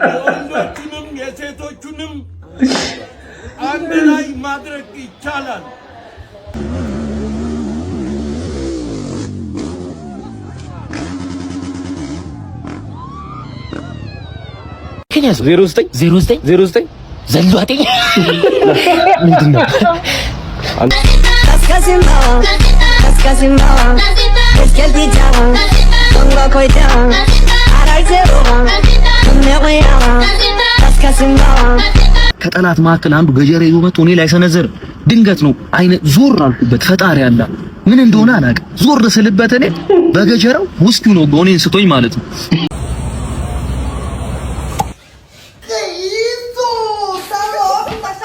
የወንዶቹንም የሴቶቹንም አንድ ላይ ማድረግ ይቻላል። ከኛስ 09 ዘሏጤ ምንድነው? ከጠላት መካከል አንዱ ገጀራ ይዞ መጥቶ እኔ ላይ ሰነዘር። ድንገት ነው አይነ ዞር አልኩበት። ፈጣሪ ያለ ምን እንደሆነ አላውቅም። ዞር ስልበት እኔ በገጀራው ውስኪው ነው ጎኔን ስቶኝ ማለት ነው።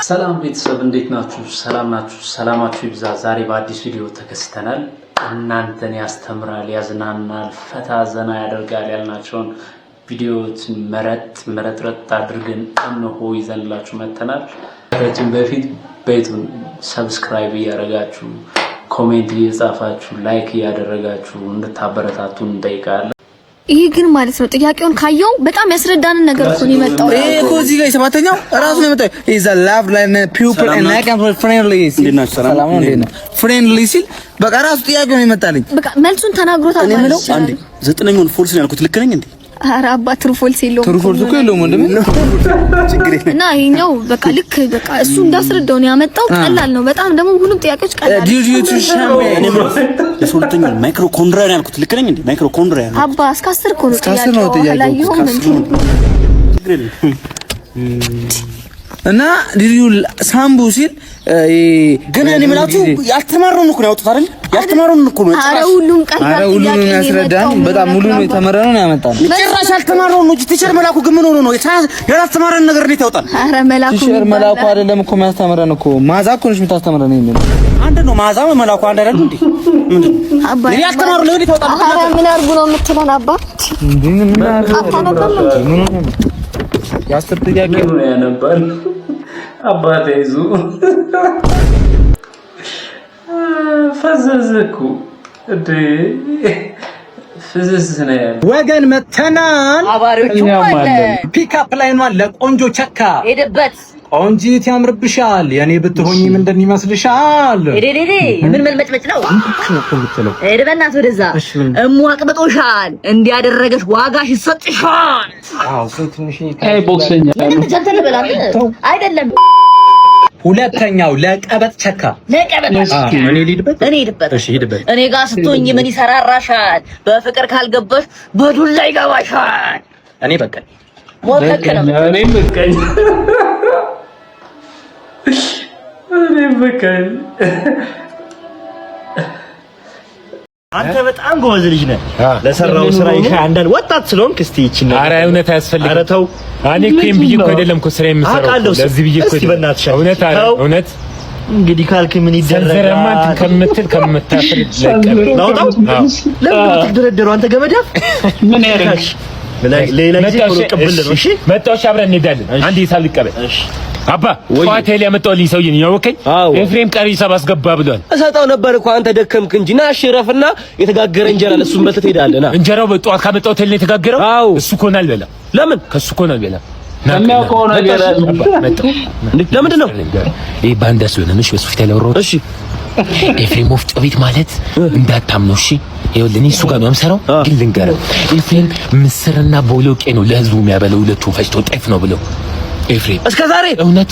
ሰላም ቤተሰብ እንዴት ናችሁ? ሰላም ናችሁ? ሰላማችሁ ይብዛ። ዛሬ በአዲስ ቪዲዮ ተከስተናል። እናንተን ያስተምራል፣ ያዝናናል፣ ፈታ ዘና ያደርጋል ያልናቸውን ቪዲዮዎችን መረጥረጥ አድርገን እነሆ ይዘንላችሁ መተናል። ከረጅም በፊት ቤቱን ሰብስክራይብ እያደረጋችሁ ኮሜንት እየጻፋችሁ ላይክ እያደረጋችሁ እንድታበረታቱን እንጠይቃለን። ይሄ ግን ማለት ነው ጥያቄውን ካየው በጣም ያስረዳንን ነገር እኮ ነው የመጣው። እኮ እዚህ ጋር ሰባተኛው ራሱ ነው የመጣው። ኢዝ አ ላቭ ላይን ፒውፕል ኤንድ ላይክ ኤንድ ፍሬንድሊ ሰላም ነው ፍሬንድሊ ሲል በቃ ራሱ ጥያቄው ነው የመጣልኝ። በቃ መልሱን ተናግሮታል ማለት ነው። አንዴ ዘጠነኛውን ፎልስ ነው ያልኩት። ልክ ነኝ እንዴ? ኧረ አባ ትሩፎልስ የለውም። ትሩፎልስ እኮ የለውም ወንድም። እና ይሄኛው በቃ ልክ በቃ እሱ እንዳስረዳው ነው ያመጣው። ቀላል ነው በጣም ደግሞ ሁሉም ጥያቄዎች ቀላል ነው። የሶልተኛው ማይክሮኮንድሪያ ነው ያልኩት። ልክ ነኝ እንዴ? ማይክሮኮንድሪያ ነው አባ እስከ 10 እኮ ነው ጥያቄው። እና ዲዩ ሳምቡ ሲል ግን እኔ የምላችሁ ያልተማረውን እኮ ነው ያወጡት አይደል? ያልተማረውን እኮ ነው። ኧረ ሁሉም ቀላል ጥያቄ ነው ያስረዳን። በጣም ሙሉም የተመረረው ነው ያመጣው። ጭራሽ ያልተማረውን ነው። ቲቸር መላኩ ግን ምን ሆኖ ነው ያላስተማረን ነገር እንዴት ያወጣል? ኧረ ቲቸር መላኩ አይደለም እኮ የሚያስተምረን እኮ ማዛ እኮ ነሽ የምታስተምረን። ይሄን አንድ ነው ማዛ መላኩ አንድ አይደል እንዴ? ምንድን አባ እኔ ያልተማረው ነው እንዴት ያወጣል? ኧረ ምን አድርጉ ነው የምትለን አባ? ምን አድርጉ ያስተር ጥያቄ ነው ያነባል አባቴ ይዙ ፈዘዘኩ እንዴ ፍዝዝነ ወገን መተናል። አባሪዎቹ ማለት ፒካፕ ላይ ነው ለቆንጆ ቸካ ሄደበት ቆንጂት ያምርብሻል። የኔ ብትሆኚ ምንድን ይመስልሻል? ሄዴ ምን መልመጭመጭ ነው ሄደበናት ወደዛ እሟቅበጦሻል እንዲያደረገሽ ዋጋሽ ይሰጥሻል። አዎ ትንሽ ቦክሰኛ አይደለም። ሁለተኛው ለቀበጥ ቸካ እኔ ልሂድበት። እሺ ሂድበት። እኔ ጋር ስትሆኚ ምን ይሰራራሻል? በፍቅር ካልገባሽ በዱላ ይገባሻል። እኔ በቀኝ ሞከክ ነው እኔ በቀኝ አንተ በጣም ጎበዝ ልጅ ነህ። ለሰራው ስራ ይሻ አንዳንድ ወጣት ስለሆንክ እስቲ ይችላል። ኧረ እውነት አያስፈልግም። ኧረ ተው። እኔ እኮ ብዬሽ እኮ አይደለም እኮ ስራ የምሰራው ለዚህ ብዬሽ እኮ እውነት እውነት እንግዲህ ካልክ ምን ይደረጋል? ዘንዘረማ ከምትል ከምታፍር ለውጣው ለምን ትደረደረው አንተ ገመዳ ምን ያደርግሽ? ሌላ ጊዜ ቆልቀብል ነው። እሺ መጣሁሽ፣ አብረን እንሄዳለን። አንዴ ሂሳብ ልቀበል። እሺ አባ ሆቴል ያመጣሁልኝ ሰውዬ ነው ያወቀኝ። ኤፍሬም ቀሪ ሂሳብ አስገባ ብሏል። እሰጠው ነበር እኮ አንተ ደከምክ እንጂ ና ሽረፍና የተጋገረ እንጀራ ለሱም በልተህ ትሄዳለህ። ና እንጀራው በጠዋት ካመጣው ሆቴል ነው የተጋገረው። እሱ እኮ ነው አልበላም። ለምን ከሱ እኮ ነው አልበላም። የሚያውቀው ነገር አለ። ለምንድን ነው ይሄ ባንዳስ ሆነሽ በሱ ፊት ያለወራው? እሺ ኤፍሬም ወፍጮ ቤት ማለት እንዳታምነው እሺ። ይኸውልህ እኔ እሱ ጋር ነው የምሰራው፣ ግን ልንገርህ ኤፍሬም ምስርና ቦሎቄ ነው ለህዝቡ የሚያበለው። ሁለቱን ፈጭቶ ጤፍ ነው ብለው ኤፍሬም እስከ ዛሬ እውነት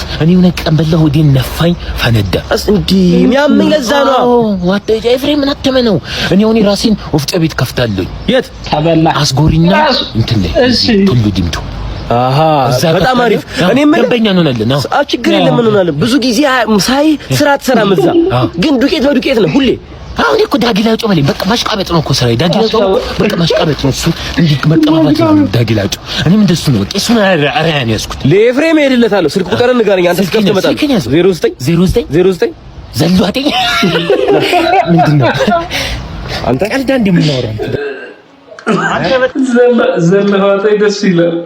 ቀን በላሁ ወዴን ነፋኝ ፈነዳ። እንዴ የሚያመኝ ለዛ ነው። ዋት ኤፍሬም ምን አተመነው? እኔ አሁን ራሴን ወፍጮ ቤት ከፍታለሁ። የት ታበላ አስጎሪና እንትን ላይ ቱሉ ዲምቱ። አሃ በጣም አሪፍ። እኔ ምን ደንበኛ እንሆናለን። አዎ ችግር የለም እንሆናለን። ብዙ ጊዜ ሳይ ስራ ትሰራም እዛ፣ ግን ዱቄት በዱቄት ነው ሁሌ። አሁን እኮ ዳጊላጮ ማለት በቃ ማሽቃበጥ ነው እኮ ስራዬ። ዳጊላጮ በቃ ማሽቃበጥ ነው እሱ፣ እንዲህ መቀባባት ነው ዳጊላጮ። እኔም እንደሱ ነው በቃ እሱን አራያን ያስኩት። ለኤፍሬም ሄድለታለሁ። ስልክ ቁጥር ንገረኝ አንተ እስከፍተ መጣ 09 ዘሏጤ ምንድነው አንተ ቀልዳ እንደምናወራው ዘለዋጤ ደስ ይላል።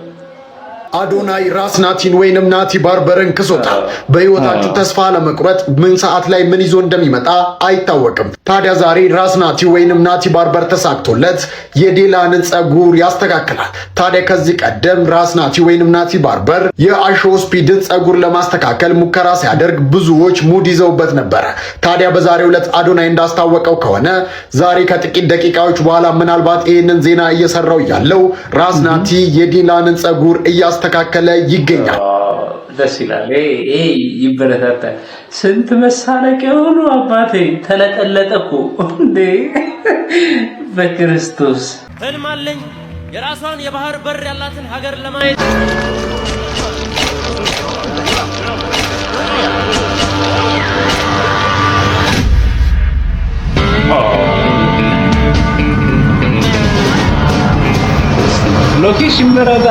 አዶናይ ራስ ናቲን ወይንም ናቲ ባርበርን ክሶታል። በህይወታችሁ ተስፋ ለመቁረጥ ምን ሰዓት ላይ ምን ይዞ እንደሚመጣ አይታወቅም። ታዲያ ዛሬ ራስ ናቲ ወይንም ናቲ ባርበር ተሳክቶለት የዲላንን ጸጉር ያስተካክላል። ታዲያ ከዚህ ቀደም ራስ ናቲ ወይንም ናቲ ባርበር የአሾ ስፒድን ጸጉር ለማስተካከል ሙከራ ሲያደርግ ብዙዎች ሙድ ይዘውበት ነበር። ታዲያ በዛሬው ዕለት አዶናይ እንዳስታወቀው ከሆነ ዛሬ ከጥቂት ደቂቃዎች በኋላ ምናልባት ይህንን ዜና እየሰራው ያለው ራስ ናቲ የዲላንን ጸጉር እያስተካከለ ይገኛል። ደስ ይላል። ይሄ ይበረታታል። ስንት መሳለቂያ ሆኖ አባቴ ተለቀለጠኩ እንዴ! በክርስቶስ ህልም አለኝ የራሷን የባህር በር ያላትን ሀገር ለማየት። ሎኬሽን በረጋ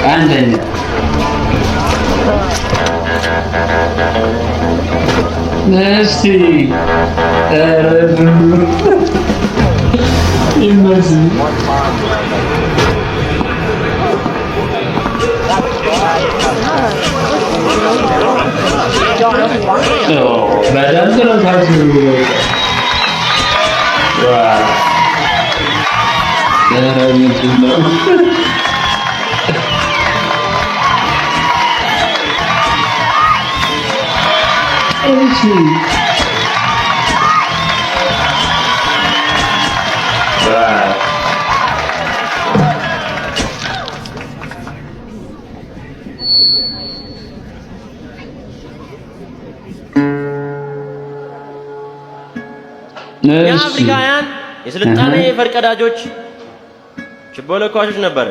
አንደኛ እስቲ ይመስል በደንብ ነው ታስቡ። የአፍሪካውያን የስልጣኔ ፈርቀዳጆች ችቦ ለኳሾች ነበር።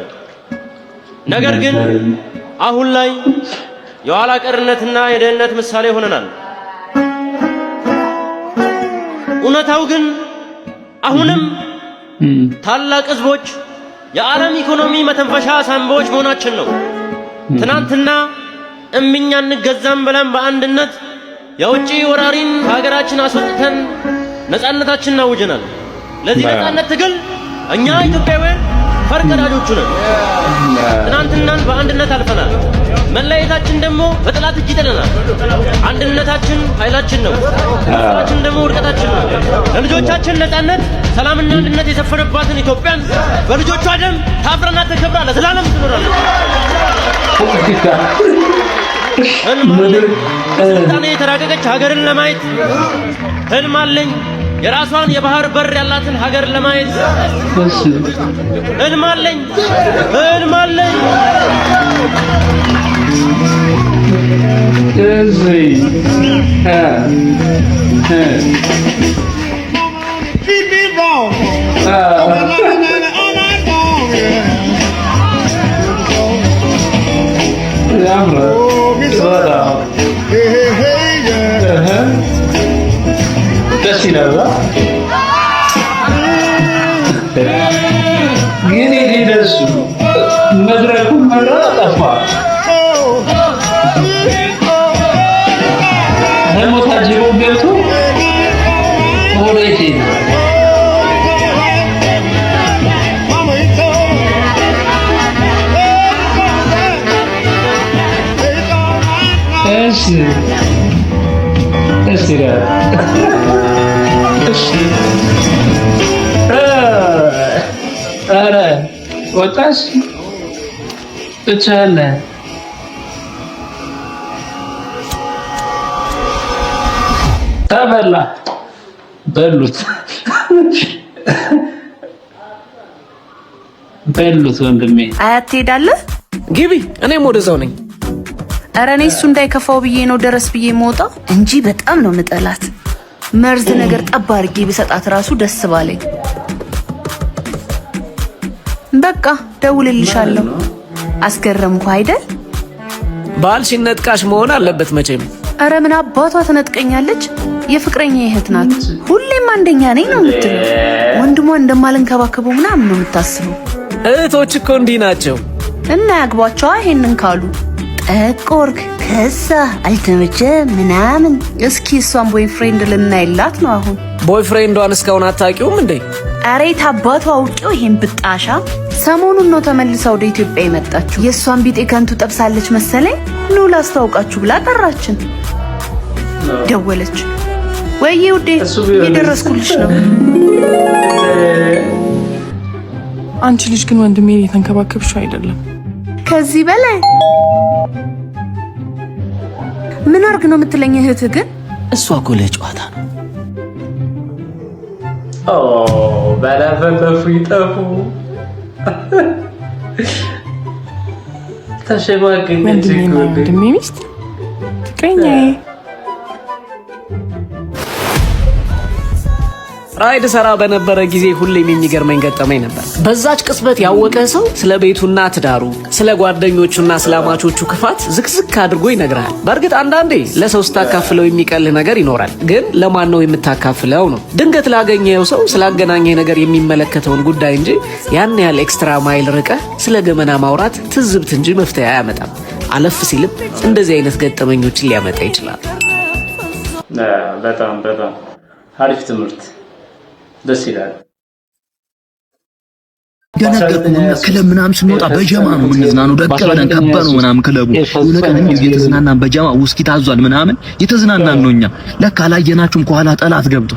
ነገር ግን አሁን ላይ የኋላ ቀርነትና የደህንነት ምሳሌ ሆነናል። እውነታው ግን አሁንም ታላቅ ህዝቦች የዓለም ኢኮኖሚ መተንፈሻ ሳንባዎች መሆናችን ነው። ትናንትና እምኛ እንገዛም ብለን በአንድነት የውጪ ወራሪን ከሀገራችን አስወጥተን ነፃነታችንን አውጀናል። ለዚህ ነፃነት ትግል እኛ ኢትዮጵያውያን ፈርቀዳጆቹ ነን። ትናንትናን በአንድነት አልፈናል። መለያየታችን ደግሞ በጠላት እጅ ይጥለናል። አንድነታችን ኃይላችን ነው። መፍረሳችን ደግሞ ውድቀታችን ነው። ለልጆቻችን ነፃነት፣ ሰላምና አንድነት የሰፈነባትን ኢትዮጵያን በልጆቿ ደም ታፍራና ተከብራ ለዘላለም ትኖራለች። ስልጣኔ የተራቀቀች ሀገርን ለማየት ህልም አለኝ። የራሷን የባህር በር ያላትን ሀገር ለማየት ህልም አለኝ። ህልም አለኝ። ደስ ይላል። ግን ይደርሱ መድረኩን መራ ጠፋ። ሞታ ጅቦ ገብቶ ወዴት ነው? እሺ ደስ ይላል። ኧረ ወጣሽ ብቻለ ተበላ በሉት በሉት። ወንድሜ አያት ትሄዳለህ? ግቢ፣ እኔም ወደዛው ነኝ። ኧረ እኔ እሱ እንዳይከፋው ብዬ ነው ደረስ ብዬ የምወጣው እንጂ በጣም ነው ምጠላት። መርዝ ነገር ጠብ አድርጌ ብሰጣት ራሱ ደስ ባለኝ። በቃ ደውልልሻለሁ። አስገረምኩ አይደል? ባል ሲነጥቃሽ መሆን አለበት መቼም። ኧረ ምን አባቷ ትነጥቀኛለች? የፍቅረኛ እህት ናት። ሁሌም አንደኛ ነኝ ነው የምትለው። ወንድሟ እንደማልንከባከበው ምናምን ነው የምታስበው። እህቶች እኮ እንዲህ ናቸው። እና ያግቧቸዋ ይሄንን ካሉ ጠቆርክ ከዛ አልተመቸ ምናምን። እስኪ እሷን ቦይፍሬንድ ልናይላት ነው አሁን። ቦይፍሬንዷን እስካሁን አታውቂውም እንዴ? ኧረ የት አባቱ አውቄው ይሄን ብጣሻ። ሰሞኑን ነው ተመልሳ ወደ ኢትዮጵያ የመጣችው። የእሷን ቢጤ ከንቱ ጠብሳለች መሰለኝ። ኑ ላስተዋውቃችሁ ብላ ጠራችን። ደወለች። ወይ ውዴ እየደረስኩልሽ ነው። አንቺ ልጅ ግን ወንድሜ እየተንከባከብሽው አይደለም። ከዚህ በላይ ምን አርግ ነው የምትለኝ እህትህ? ግን እሷ እኮ ለጨዋታ ነው። ኦ ባላፈለፉ ይጠፉ ተሸጓግኝ ወንድሜ ሚስት ፍቅረኛዬ ራይድ ሰራ በነበረ ጊዜ ሁሌም የሚገርመኝ ገጠመኝ ነበር። በዛች ቅጽበት ያወቀ ሰው ስለ ቤቱና ትዳሩ፣ ስለ ጓደኞቹና ስለ አማቾቹ ክፋት ዝክዝክ አድርጎ ይነግራል። በእርግጥ አንዳንዴ ለሰው ስታካፍለው የሚቀልህ ነገር ይኖራል። ግን ለማን ነው የምታካፍለው ነው። ድንገት ላገኘው ሰው ስላገናኘህ ነገር የሚመለከተውን ጉዳይ እንጂ ያን ያህል ኤክስትራ ማይል ርቀህ ስለ ገመና ማውራት ትዝብት እንጂ መፍትሄ አያመጣም። አለፍ ሲልም እንደዚህ አይነት ገጠመኞችን ሊያመጣ ይችላል። በጣም አሪፍ ትምህርት ደስ ይላል። ገነገርኩና ክለብ ምናምን ስንወጣ በጀማ ነው የምንዝናነው። ደቀ ብለን ከበነው ምናምን ክለቡ የሆነ ቀን እንዴ እየተዝናናን በጀማ ውስኪ ታዟል ምናምን እየተዝናናን ነው። እኛ ለካ አላየናችሁም ከኋላ ጠላት ገብቶ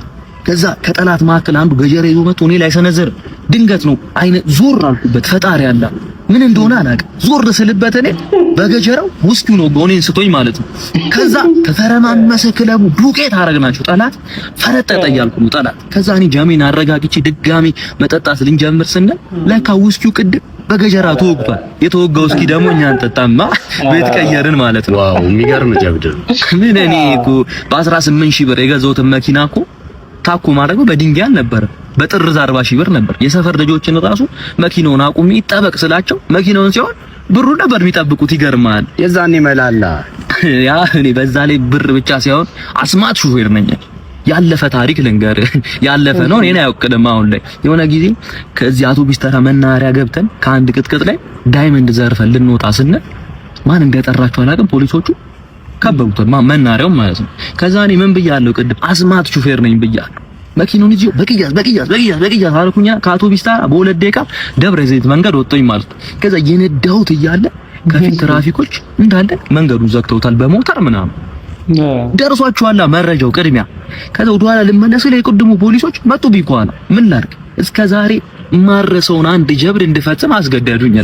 ከዛ ከጠላት መካከል አንዱ ገጀራ ይዞ መጥቶ እኔ ላይ ሰነዘር። ድንገት ነው አይነ ዞር አልኩበት። ፈጣሪ ያላ ምን እንደሆነ አላውቅም። ዞር ስልበት እኔ በገጀራው ውስኪው ነው ጎኔን ስቶኝ ማለት ነው። ከዛ ተፈረማመሰ ክለቡ ዱቄት አረግናቸው። ጠላት ፈረጠጠ እያልኩ ነው ጠላት። ከዛ እኔ ጃሜን አረጋግቼ ድጋሚ መጠጣት ልንጀምር ስንል ለካ ውስኪው ቅድም በገጀራ ተወግቷል። የተወጋው ውስኪ ደግሞ እኛ እንጠጣማ ቤት ቀየርን ማለት ነው። ዋው የሚገርም ጀብድ። ምን እኔ እኮ በ18000 ብር የገዛሁትን መኪና እኮ ታኩ ማድረግ በድንጋይ አልነበረም። በጥርዝ 40000 ብር ነበር። የሰፈር ልጆችን ራሱ መኪናውን አቁሚ ይጠበቅ ስላቸው መኪናውን ሲሆን ብሩ ነበር የሚጠብቁት። ይገርማል። የዛኔ መላላ ያ እኔ በዛ ላይ ብር ብቻ ሳይሆን አስማት ሹፌር ነኝ። ያለፈ ታሪክ ልንገር። ያለፈ ነው እኔን አያውቅልም። አሁን ላይ የሆነ ጊዜ ከዚህ አውቶቢስ ተራ መናኸሪያ ገብተን ከአንድ ቅጥቅጥ ላይ ዳይመንድ ዘርፈን ልንወጣ ስንል ማን እንደጠራቸው አላውቅም። ፖሊሶቹ ከበቡት መናኸሪያው ማለት ነው። ከዛ እኔ ምን ብያለሁ? ቅድም አስማት ሹፌር ነኝ ብያለሁ። መኪናውን ይዤ በቅያስ አልኩኛ። ከአውቶቢስ ተራ በሁለት ደቂቃ ደብረ ዘይት መንገድ ወጣኝ ማለት ነው። ከዛ የነዳሁት እያለ ከፊት ትራፊኮች እንዳለ መንገዱን ዘግተውታል በሞተር ምናምን። ደርሷቸዋል መረጃው ቅድሚያ። ከዛ ወደኋላ ልመለስ ላይ ቅድሙ ፖሊሶች መጡብኝ ከኋላ። ምን ላድርግ? እስከዛሬ ማረሰውን አንድ ጀብድ እንድፈጽም አስገደዱኝ።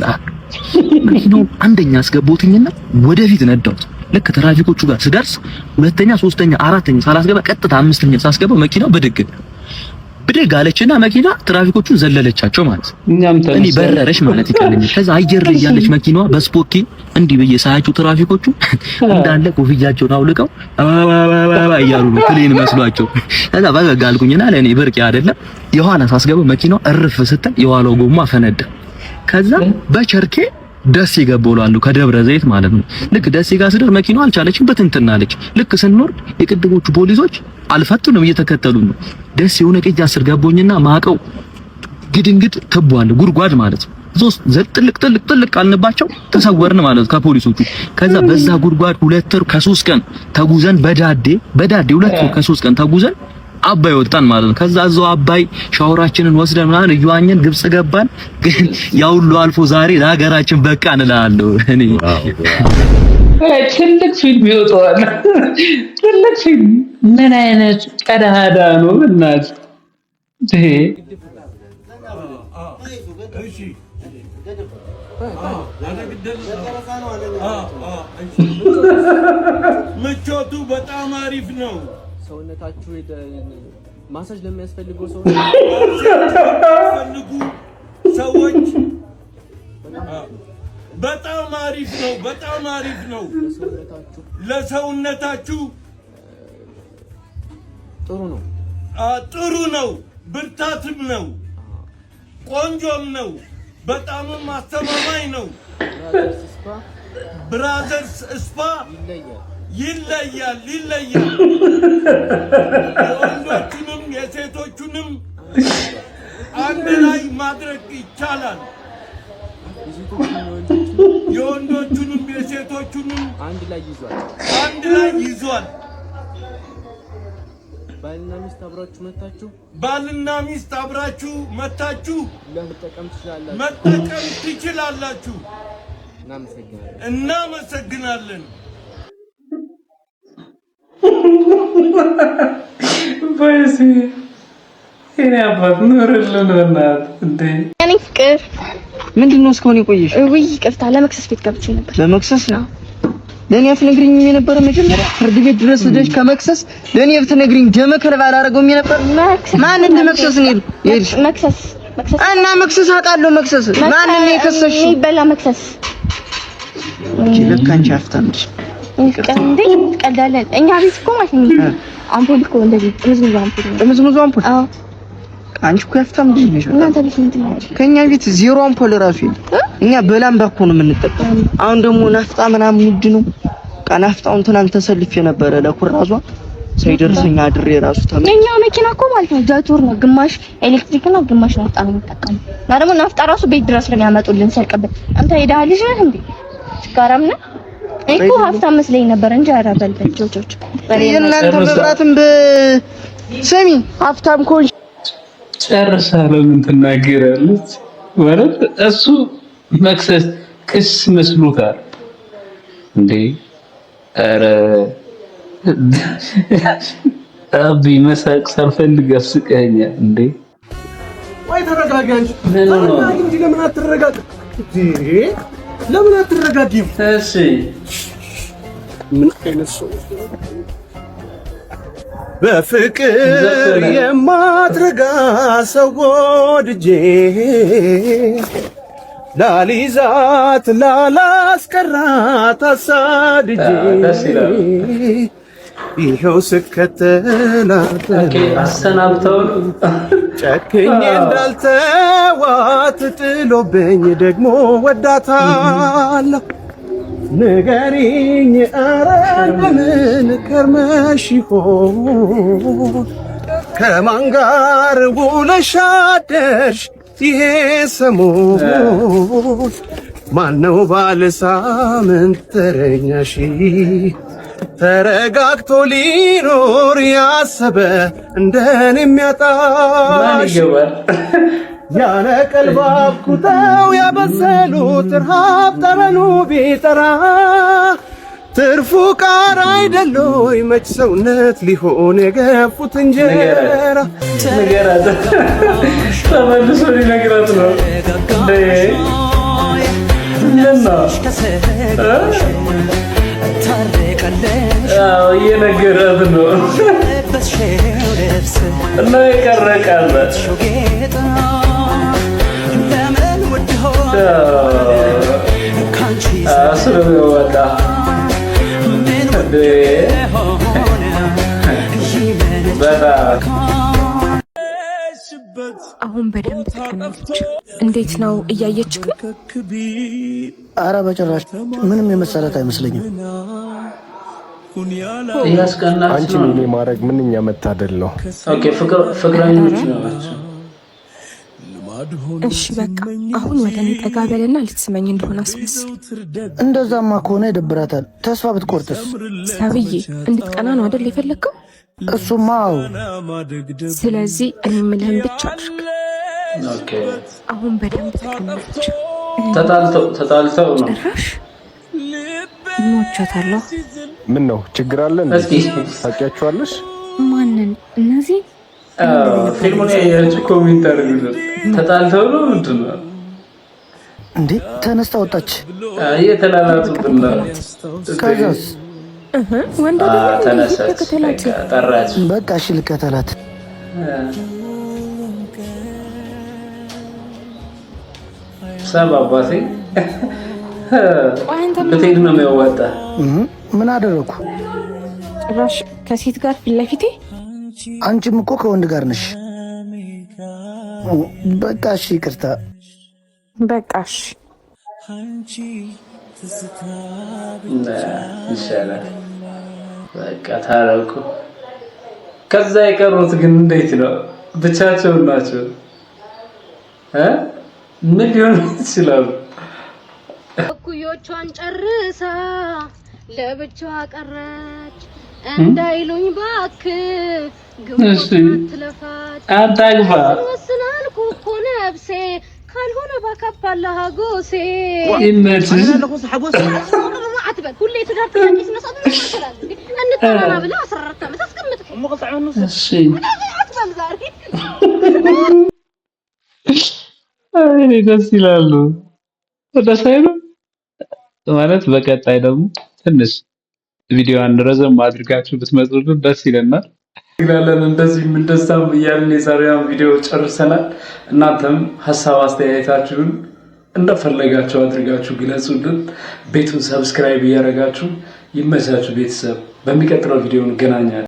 መኪናው አንደኛ አስገቦትኝና ወደፊት ነዳሁት። ልክ ትራፊኮቹ ጋር ስደርስ ሁለተኛ፣ ሶስተኛ፣ አራተኛ ሳላስገባ ቀጥታ አምስተኛ ሳስገባ መኪናው ብድግ አለችና መኪና ትራፊኮቹን ዘለለቻቸው ማለት ነው። እኔ በረረሽ ማለት ይቀልኝ። ከዛ አየር ላይ ያለች መኪናዋ በስፖኪ እንዲህ በየ ሳያቸው ትራፊኮቹ እንዳለ ኮፍያቸውን አውልቀው አባባባ እያሉ ነው ፕሌን መስሏቸው። ከዛ በቃ አልኩኝና ለኔ ብርቅ አይደለም የኋላ ሳስገባ መኪናው እርፍ ስትል የኋላው ጎማ ፈነዳ። ከዛ በቸርኬ ደሴ ገባውላሉ ከደብረ ዘይት ማለት ነው። ልክ ደሴ ጋር ስደር መኪናው አልቻለችም በትንትናለች። ልክ ስንወርድ የቅድሞቹ ፖሊሶች አልፈቱንም እየተከተሉ ነው። ደሴ የሆነ ቅጅ አስር ገቦኝና ማቀው ግድንግድ ትቧል ጉድጓድ ማለት ነው። ጥልቅ አልንባቸው ተሰወርን ማለት ከፖሊሶቹ። ከዛ በዛ ጉድጓድ 2 ወር ከ3 ቀን ተጉዘን በዳዴ 2 ወር ከ3 ቀን ተጉዘን አባይ ወጣን ማለት ነው። ከዛ እዛው አባይ ሻወራችንን ወስደን ምናምን እየዋኘን ግብጽ ገባን። ግን ያው ሁሉ አልፎ ዛሬ ለሀገራችን በቃ እንላለሁ እኔ። ትልቅ ፊልም ይወጣዋል። ትልቅ ፊልም ምን አይነት ቀዳዳ ነው እናት ይሄ። ምቾቱ በጣም አሪፍ ነው። ሰውነታችሁ ማሳጅ ለሚያስፈልገው ሰዎች በጣም አሪፍ ነው። በጣም አሪፍ ነው። ለሰውነታችሁ ጥሩ ነው። ብርታትም ነው። ቆንጆም ነው። በጣምም አስተማማኝ ነው። ብራዘርስ ስፓ ይለያል። የወንዶቹንም የሴቶቹንም አንድ ላይ ማድረግ ይቻላል። የወንዶቹንም የሴቶቹንም አንድ ላይ ይዟል። ባልና ሚስት አብራችሁ መታችሁ መጠቀም ትችላላችሁ። እናመሰግናለን። ባይሲ እኔ አባት ኑርልን በእናት እንዴ እኔ ፍቅር ምንድነው እስካሁን የቆየሽ? ውይ ይቅርታ ለመክሰስ ቤት ገብቼ ነበር። ለመክሰስ ነው? ለኔ አትነግሪኝም የነበረ መጀመሪያ ፍርድ ቤት ድረስ ሄደሽ ከመክሰስ ለኔ ብትነግሪኝ ደመ ከልብ አላደረገውም የነበር። ማን እንደ መክሰስ ነው ይልሽ? መክሰስ እና መክሰስ አውቃለሁ። መክሰስ ማን ነው የከሰስሽ? ይበላ መክሰስ ለካ አንቺ አፍታም ነሽ። እንዴ ቀዳለን እኛ ቤት እኮ ማለት ነው አምፖል እኮ እንደዚህ ጥምዝምዝ አምፖል አዎ አንቺ እኮ ያፍታም ልጅ ነሽ። እናንተ ቤት ምንድን ነው? ከኛ ቤት ዜሮ አምፖል ራሱ የለም። እኛ በላምባ እኮ ነው የምንጠቀመው። አሁን ደግሞ ናፍጣ ምናምን ውድ ነው። ናፍጣውን ትናንት ተሰልፌ ነበረ ለኩራዟ ሳይደርሰኝ አድሬ ራሱ ተመ የኛ መኪና እኮ ማለት ነው ጃቶር ነው፣ ግማሽ ኤሌክትሪክ ነው፣ ግማሽ ናፍጣ ነው የምንጠቀመው። እና ደግሞ ናፍጣ ራሱ ቤት ድረስ ነው የሚያመጡልን ሰርቀበት። አንተ ሄደህ ልጅ ነህ እንዴ? ጋራም ነህ? እኮ ሀብታም መስለኝ ነበር እንጂ አራበልበት ጆጆች የእናንተ መብራትም በሰሚ ሀብታም ኮንሽ ጨርሳ ለምን ትናገራለች? ማለት እሱ መክሰስ ክስ መስሎታል እንዴ? ኧረ አቢ መሳቅ ሳልፈልግ አስቀኸኛል እንዴ? ወይ ተረጋጋ እንጂ ለምን አትረጋጋ? ለምን አትረጋጊም? እሺ ምን አይነት ሰው በፍቅር የማትረጋ ሰው ወድጄ ላሊዛት ላላስቀራት አሳድጄ ይኸው ስከተላት አሰናብተው ጨክኜ እንዳልተዋት ጥሎብኝ ደግሞ ወዳታለሁ። ንገሪኝ ኧረ እንደምን ከርመሽ ይሆን? ከማን ጋር ውለሽ አደርሽ ይሄ ሰሞን? ማነው ባለ ሳምንት ተረኛሽ? ተረጋግቶ ሊኖር ያሰበ እንደኔ የሚያጣሽ ያለ ቀልብ አብኩተው ያበሰሉት ረሃብ ጠረኑ ቢጠራ ትርፉ ቃር አይደሎይ መች ሰውነት ሊሆን የገፉት እንጀራ። ነገራት ተመልሶ ሊነግራት ነው እየነገራት ነው እና የቀረ ቃል ስለሚወጣ አሁን በደንብ ተቀመጥች። እንዴት ነው እያየች? ኧረ በጭራሽ ምንም የመሰረት አይመስለኝም። አንቺ ምን ማድረግ ምንኛ መታደል ነው። ኦኬ ፍቅረኞች ናቸው። እሺ በቃ አሁን ወደ እኔ ጠጋ በልና ልትስመኝ እንደሆነ አስመስል። እንደዛማ ከሆነ ይደብራታል። ተስፋ ብትቆርጥስ? ሰብዬ እንድትቀና ነው አይደል የፈለግከው? እሱማ አዎ። ስለዚህ እኔ የምልህን ብቻ አድርግ። ኦኬ አሁን በደንብ ተቀመጥች። ተጣልተው ነው ጭራሽ ሞቻታለሁ። ምን ነው ችግር አለ እንዴ? ታውቂያቸዋለሽ? ማንን? እነዚህ ፊልሙን ያያችሁ ኮሜንት አድርጉልን። ተጣልተው ነው ምንድን ነው እንዴ? ተነስታ ወጣች። እየተላላጡብን ነው። ከዛስ ወንድ ተነሳች፣ ጠራች። በቃ እሺ ልከተላት። ሰባባሴ ብትሄድ ነው የሚያዋጣ። ምን አደረኩ? ጭራሽ ከሴት ጋር ፊት ለፊቴ። አንቺም እኮ ከወንድ ጋር ነሽ። በቃ እሺ ይቅርታ። በቃ እሺ ይሻላል። በቃ ታረቁ። ከዛ የቀሩት ግን እንዴት ነው? ብቻቸውን ናቸው። ምን ሊሆን ይችላል? እኩዮቿን ጨርሳ ለብቻዋ ቀረች እንዳይሉኝ እባክህ ግንቦት አታግባ ወስናልኩ እኮ ነፍሴ ካልሆነ ባካባላ ሀጎሴ ይመችሽ። አትበል ሁሌ ትዳር ጥያቄ ሲነሳ እንተራና ብላ 14 ዓመት እሺ እኔ ደስ ይላሉ ደስ አይሉም ማለት በቀጣይ ደግሞ ትንሽ ቪዲዮውን ረዘም አድርጋችሁ ብትመጡልን ደስ ይለናል። ይላለን እንደዚህም እንደዛም እያልን የዛሬውን ቪዲዮ ጨርሰናል። እናንተም ሐሳብ አስተያየታችሁን እንደፈለጋችሁ አድርጋችሁ ግለጹልን። ቤቱን ሰብስክራይብ እያደረጋችሁ ይመቻችሁ ቤተሰብ። በሚቀጥለው ቪዲዮ እንገናኛለን።